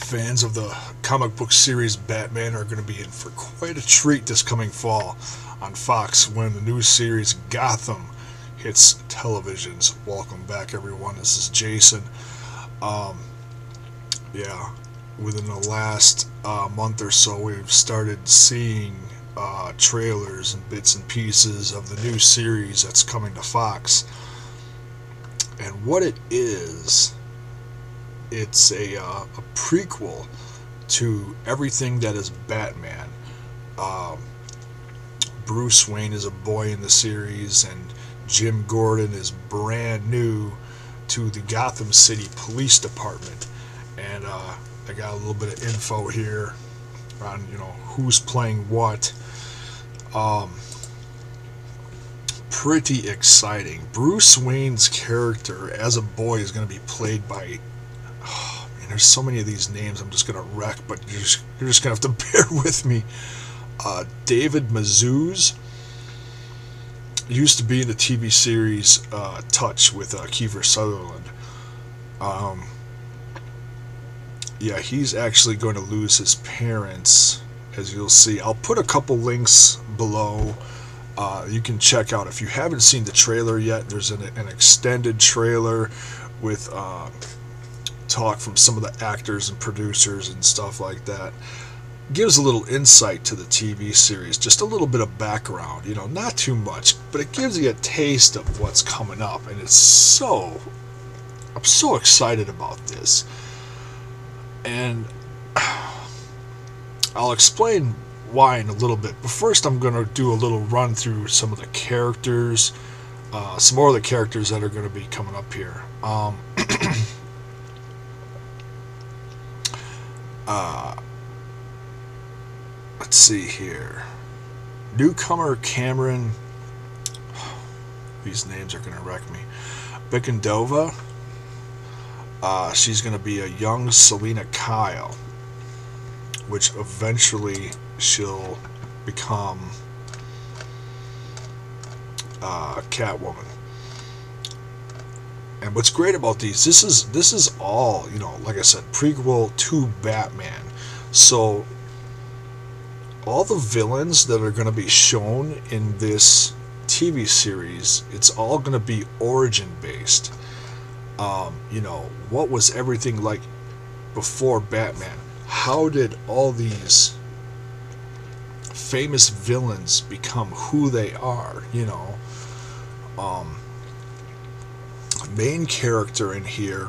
Fans of the comic book series Batman are going to be in for quite a treat this coming fall on Fox when the new series Gotham hits televisions. Welcome back, everyone. This is Jason. Um, yeah, within the last month or so, we've started seeing trailers and bits and pieces of the new series that's coming to Fox. And what it is, it's a prequel to everything that is Batman. Um, Bruce Wayne is a boy in the series, and Jim Gordon is brand new to the Gotham City Police Department. And I got a little bit of info here on who's playing what. Pretty exciting. Bruce Wayne's character as a boy is going to be played by. Oh, man, there's so many of these names I'm just going to wreck, but you're just going to have to bear with me. David Mazouz used to be in the TV series Touch with Kiefer Sutherland. Yeah, he's actually going to lose his parents, as you'll see. I'll put a couple links below. You can check out, if you haven't seen the trailer yet, there's an extended trailer with talk from some of the actors and producers and stuff like that. Gives a little insight to the TV series, just a little bit of background, not too much, but it gives you a taste of what's coming up, and I'm so excited about this. And I'll explain why in a little bit, but first I'm going to do a little run through some of the characters, some more of the characters that are going to be coming up here. Let's see here. Newcomer Cameron. These names are going to wreck me. Bikendova. She's going to be a young Selena Kyle, which eventually she'll become Catwoman. And what's great about these, this is all, like I said, prequel to Batman. So all the villains that are going to be shown in this TV series, it's all going to be origin based. What was everything like before Batman? How did all these famous villains become who they are? Main character in here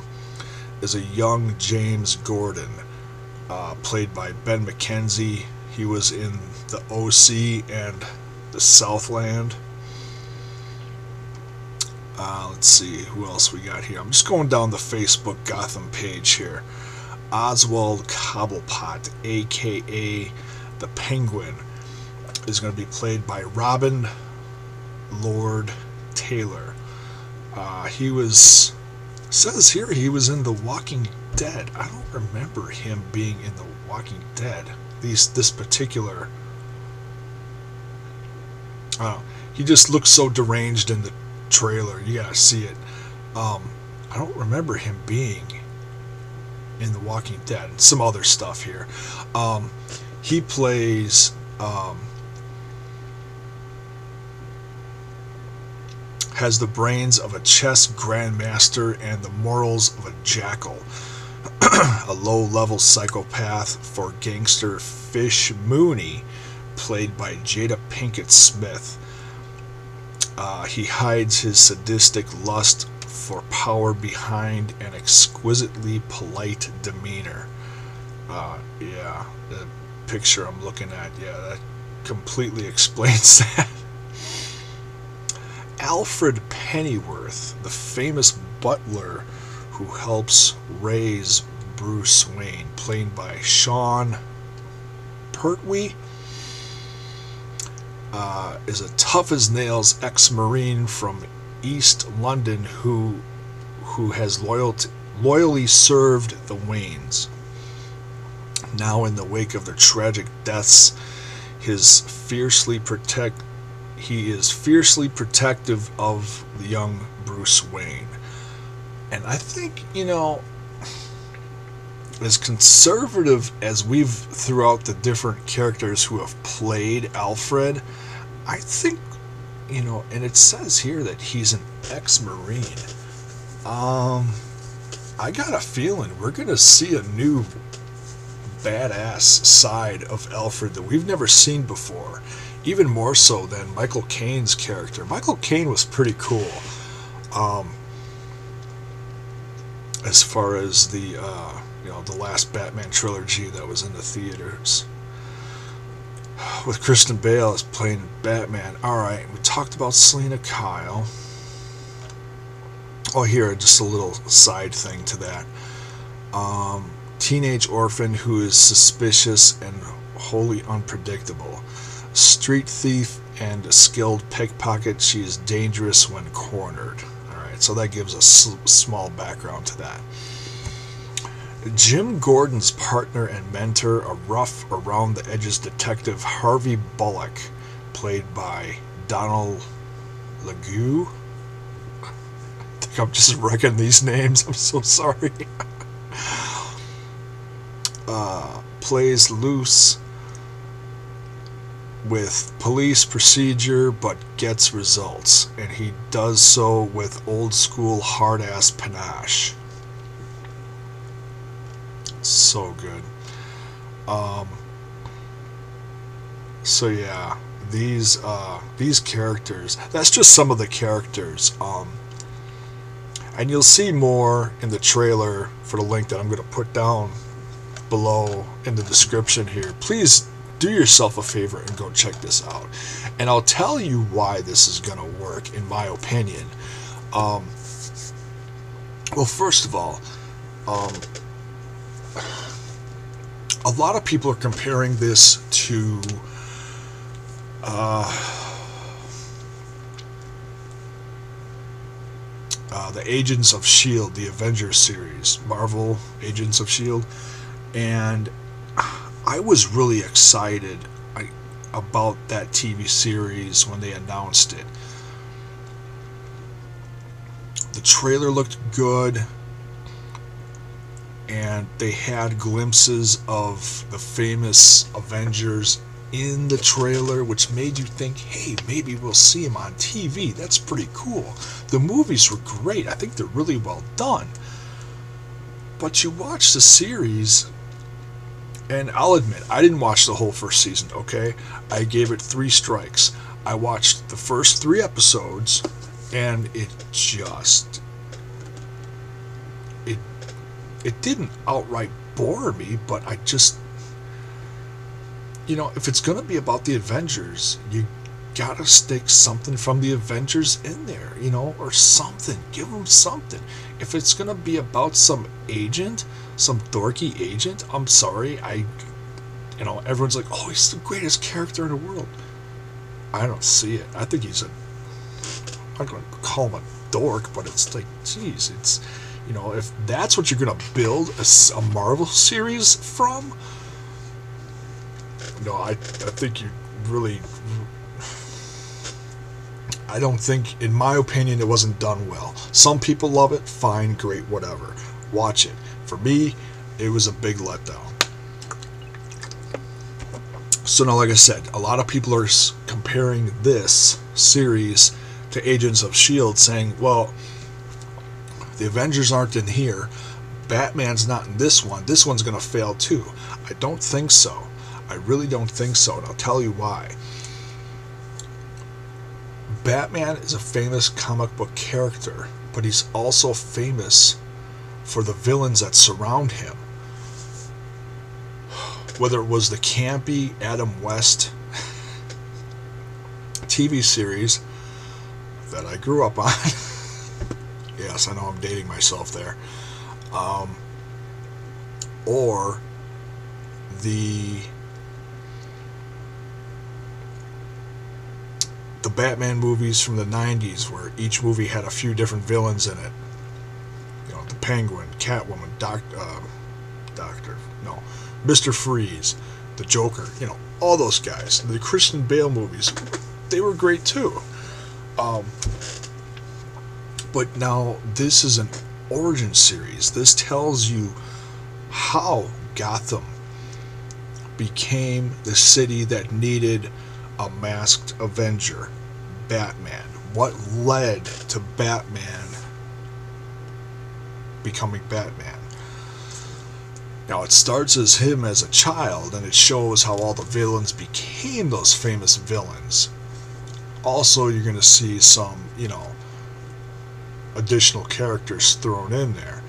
is a young James Gordon, played by Ben McKenzie. He was in the OC and the Southland. Let's see who else we got here. I'm just going down the Facebook Gotham page here. Oswald Cobblepot, aka the Penguin, is going to be played by Robin Lord Taylor. Says here he was in The Walking Dead. I don't remember him being in The Walking Dead. This particular, I don't know, he just looks so deranged in the trailer. You gotta see it. I don't remember him being in The Walking Dead. Some other stuff here. He plays has the brains of a chess grandmaster and the morals of a jackal. A low-level psychopath for gangster Fish Mooney, played by Jada Pinkett Smith. He hides his sadistic lust for power behind an exquisitely polite demeanor. Yeah, the picture I'm looking at, that completely explains that. Alfred Pennyworth, the famous butler who helps raise Bruce Wayne, played by Sean Pertwee, is a tough-as-nails ex-Marine from East London who has loyally served the Waynes. Now, in the wake of their tragic deaths, he is fiercely protective of the young Bruce Wayne. And I think, as conservative as we've throughout the different characters who have played Alfred, I think, and it says here that he's an ex-Marine. I got a feeling we're going to see a new badass side of Alfred that we've never seen before. Even more so than Michael Caine's character. Michael Caine was pretty cool. As far as the last Batman trilogy that was in the theaters, with Kristen Bale as playing Batman. All right, we talked about Selena Kyle. Oh, here, just a little side thing to that. Teenage orphan who is suspicious and wholly unpredictable. Street thief and a skilled pickpocket. She is dangerous when cornered. Alright, so that gives a small background to that. Jim Gordon's partner and mentor, a rough, around-the-edges detective Harvey Bullock, played by Donald LeGue. I think I'm just wrecking these names. I'm so sorry. Plays loose with police procedure but gets results, and he does so with old school hard ass panache. So good. So yeah, these characters, that's just some of the characters, and you'll see more in the trailer for the link that I'm going to put down below in the description here. Please do yourself a favor and go check this out, and I'll tell you why this is going to work in my opinion. Well, first of all, a lot of people are comparing this to the Agents of S.H.I.E.L.D., the Avengers series, Marvel Agents of S.H.I.E.L.D., and I was really excited about that TV series when they announced it. The trailer looked good, and they had glimpses of the famous Avengers in the trailer, which made you think, hey, maybe we'll see him on TV. That's pretty cool. The movies were great. I think they're really well done. But you watch the series, and I'll admit, I didn't watch the whole first season, okay? I gave it 3 strikes. I watched the first 3 episodes, and it didn't outright bore me, but I just, if it's going to be about the Avengers, you gotta stick something from the Avengers in there, or something. Give them something. If it's going to be about some agent, some dorky agent, I'm sorry, everyone's like, oh, he's the greatest character in the world. I don't see it. I think he's I'm not going to call him a dork, but it's like, geez, it's, if that's what you're going to build a Marvel series from, I think you really, I don't think, in my opinion, it wasn't done well. Some people love it, fine, great, whatever. Watch it. For me, it was a big letdown. So now, like I said, a lot of people are comparing this series to Agents of S.H.I.E.L.D., saying, well, the Avengers aren't in here, Batman's not in this one, this one's going to fail too. I don't think so. I really don't think so, and I'll tell you why. Batman is a famous comic book character, but he's also famous for the villains that surround him. Whether it was the campy Adam West TV series that I grew up on. Yes, I know I'm dating myself there. Or the Batman movies from the 90s, where each movie had a few different villains in it. The Penguin, Catwoman, Mr. Freeze, the Joker, all those guys. The Christian Bale movies, they were great too. But now this is an origin series. This tells you how Gotham became the city that needed a masked Avenger, Batman. What led to Batman becoming Batman? Now, it starts as him as a child, and it shows how all the villains became those famous villains. Also, you're going to see some, additional characters thrown in there,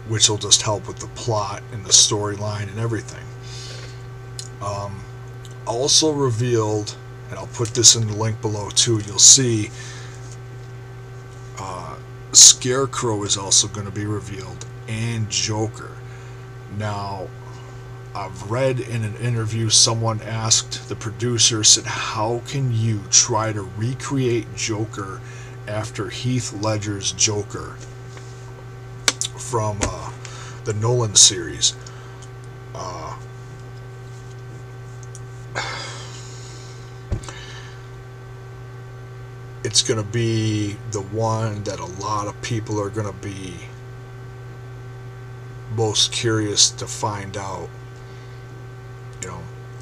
which will just help with the plot and the storyline and everything. Also revealed, and I'll put this in the link below too, you'll see Scarecrow is also going to be revealed, and Joker. Now, I've read in an interview, someone asked the producer, said, how can you try to recreate Joker after Heath Ledger's Joker from the Nolan series? It's going to be the one that a lot of people are going to be most curious to find out,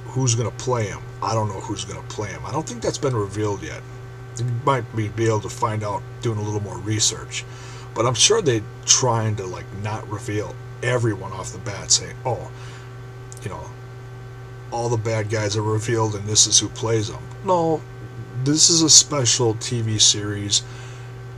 who's going to play him. I don't know who's going to play him. I don't think that's been revealed yet. You might be able to find out doing a little more research. But I'm sure they're trying to not reveal everyone off the bat, saying, oh, all the bad guys are revealed and this is who plays them. No, this is a special TV series,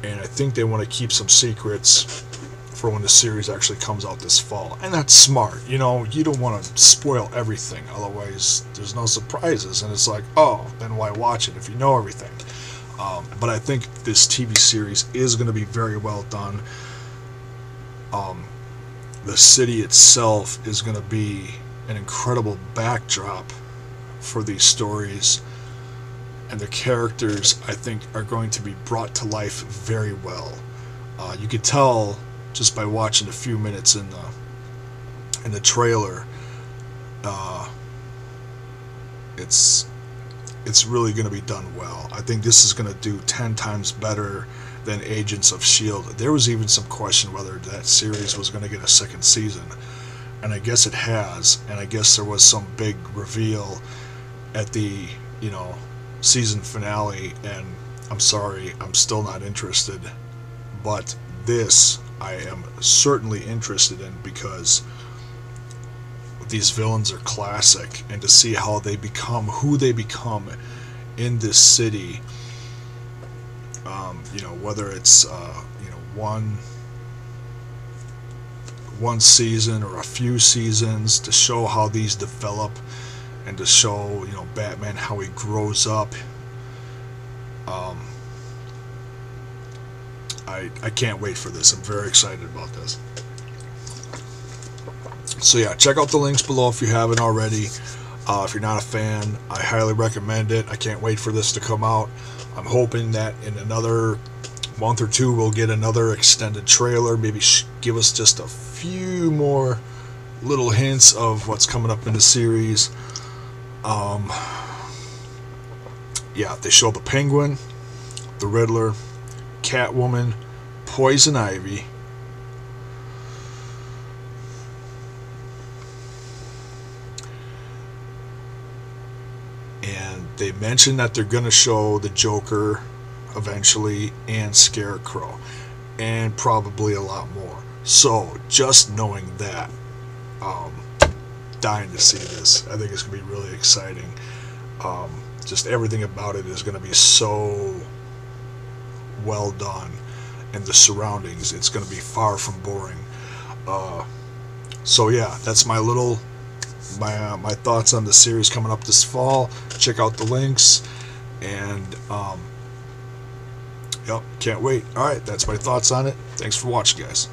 and I think they want to keep some secrets for when the series actually comes out this fall. And that's smart. You don't want to spoil everything, otherwise there's no surprises, and it's like, oh, then why watch it if you know everything? But I think this TV series is going to be very well done. The city itself is going to be an incredible backdrop for these stories, and the characters, I think, are going to be brought to life very well. You could tell just by watching a few minutes in the trailer. It's really going to be done well. I think this is going to do 10 times better than Agents of S.H.I.E.L.D. There was even some question whether that series was going to get a second season, and I guess it has, and I guess there was some big reveal at the season finale, and I'm sorry, I'm still not interested. But this I am certainly interested in, because these villains are classic, and to see how they become who they become in this city, whether it's one season or a few seasons, to show how these develop, and to show Batman how he grows up. I can't wait for this. I'm very excited about this. So yeah, check out the links below if you haven't already. If you're not a fan, I highly recommend it. I can't wait for this to come out. I'm hoping that in another month or two we'll get another extended trailer, maybe give us just a few more little hints of what's coming up in the series. Yeah, they show the Penguin, the Riddler, Catwoman, Poison Ivy, and they mentioned that they're going to show the Joker eventually, and Scarecrow, and probably a lot more. So just knowing that, dying to see this. I think it's going to be really exciting. Just everything about it is going to be so well done, and the surroundings, it's going to be far from boring. So yeah, that's my thoughts on the series coming up this fall. Check out the links, and yep, can't wait. Alright, that's my thoughts on it. Thanks for watching, guys.